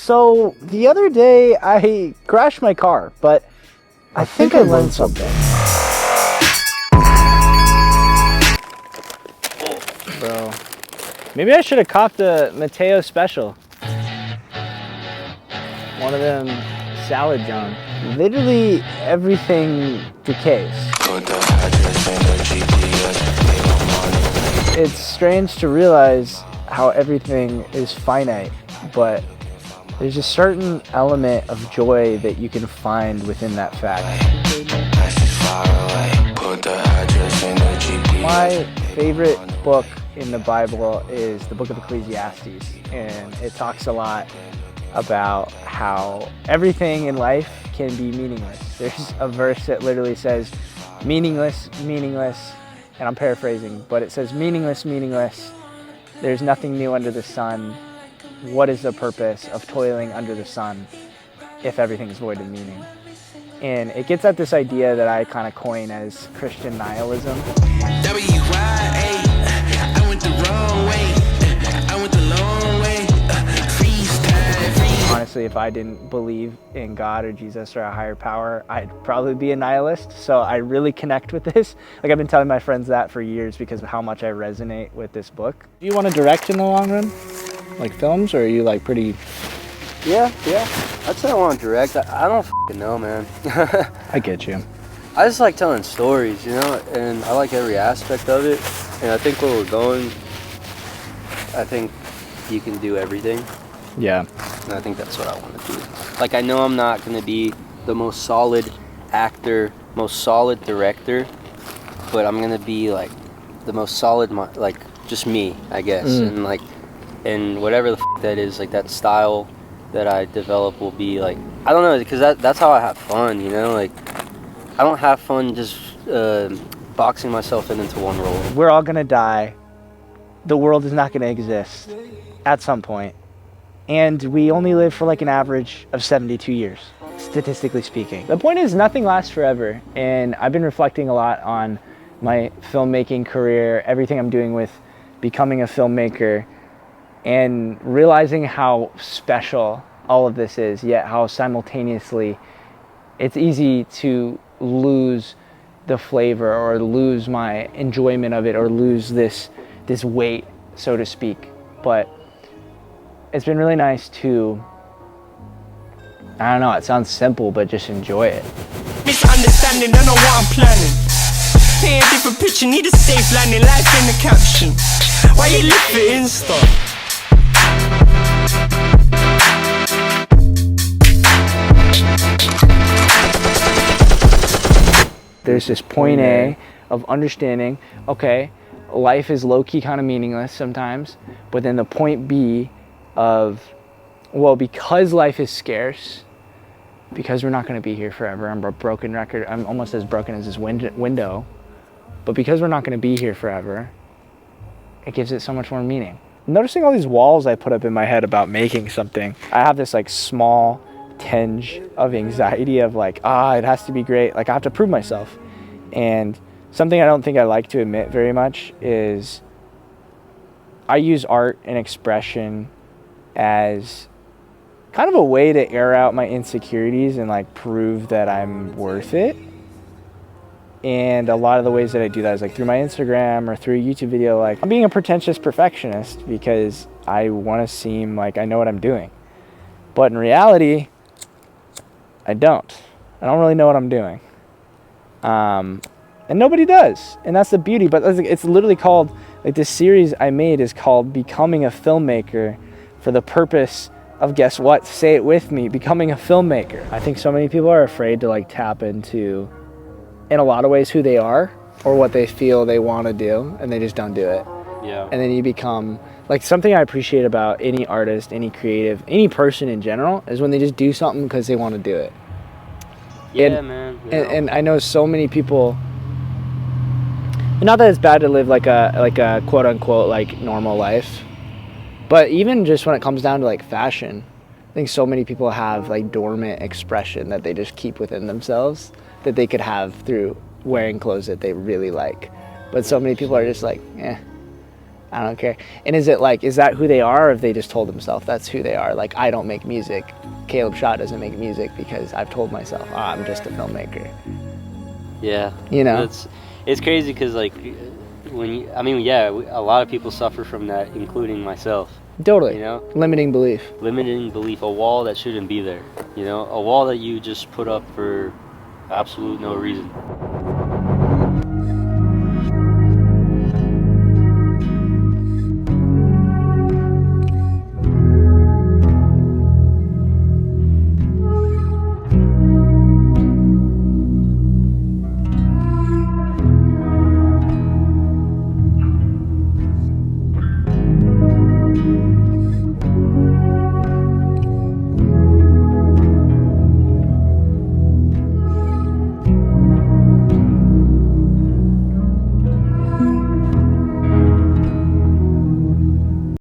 So the other day I crashed my car, but I think I learned something. Bro, maybe I should have copped a Mateo special. One of them salad John. Literally everything decays. It's strange to realize how everything is finite, but there's a certain element of joy that you can find within that fact. My favorite book in the Bible is the book of Ecclesiastes, and it talks a lot about how everything in life can be meaningless. There's a verse that literally says, meaningless, meaningless, and I'm paraphrasing, but it says, meaningless, meaningless, there's nothing new under the sun. What is the purpose of toiling under the sun if everything is void of meaning? And it gets at this idea that I kind of coin as Christian nihilism. I went the wrong way. I went the long way. Honestly, if I didn't believe in God or Jesus or a higher power, I'd probably be a nihilist. So I really connect with this. Like, I've been telling my friends that for years because of how much I resonate with this book. Do you want to direct in the long run? Like films, or are you like pretty... Yeah. I'd say I want to direct. I don't f***ing know, man. I get you. I just like telling stories, you know, and I like every aspect of it. And I think where we're going, I think you can do everything. Yeah. And I think that's what I want to do. Like, I know I'm not going to be the most solid actor, most solid director, but I'm going to be like the most solid, like just me, I guess. And like, and whatever the that is, like that style that I develop will be like, I don't know, because that's how I have fun, you know? Like, I don't have fun just boxing myself into one role. We're all gonna die. The world is not gonna exist at some point. And we only live for like an average of 72 years, statistically speaking. The point is, nothing lasts forever. And I've been reflecting a lot on my filmmaking career, everything I'm doing with becoming a filmmaker, and realizing how special all of this is, yet how simultaneously it's easy to lose the flavor or lose my enjoyment of it or lose this weight, so to speak. But it's been really nice to, I don't know, it sounds simple, but just enjoy it. Misunderstanding, don't know what I'm planning. Paint a different picture, need a safe landing, life in the caption. Why you live for Insta? There's this point A of understanding, okay, life is low-key kind of meaningless sometimes, but then the point B of, well, because life is scarce, because we're not going to be here forever, I'm a broken record, I'm almost as broken as this window, but because we're not going to be here forever, it gives it so much more meaning. Noticing all these walls I put up in my head about making something, I have this like small tinge of anxiety of like, it has to be great, like I have to prove myself. And something I don't think I like to admit very much is I use art and expression as kind of a way to air out my insecurities and like prove that I'm worth it. And a lot of the ways that I do that is like through my Instagram or through a YouTube video. Like, I'm being a pretentious perfectionist because I want to seem like I know what I'm doing, but in reality I don't really know what I'm doing. And nobody does. And that's the beauty. But it's literally called, like, this series I made is called Becoming a Filmmaker, for the purpose of, guess what? Say it with me, becoming a filmmaker. I think so many people are afraid to like tap into, in a lot of ways, who they are or what they feel they want to do, and they just don't do it. Yeah. And then you become, like, something I appreciate about any artist, any creative, any person in general, is when they just do something because they want to do it. Yeah, man. And I know so many people, and not that it's bad to live like a quote unquote like normal life, but even just when it comes down to like fashion, I think so many people have like dormant expression that they just keep within themselves that they could have through wearing clothes that they really like. But so many people are just like, I don't care. And is it like, is that who they are, or have they just told themselves that's who they are? Like, I don't make music. Caleb Shaw doesn't make music because I've told myself, I'm just a filmmaker. Yeah. You know? It's crazy because, like, a lot of people suffer from that, including myself. Totally. You know? Limiting belief. Limiting belief, a wall that shouldn't be there. You know? A wall that you just put up for absolute no reason.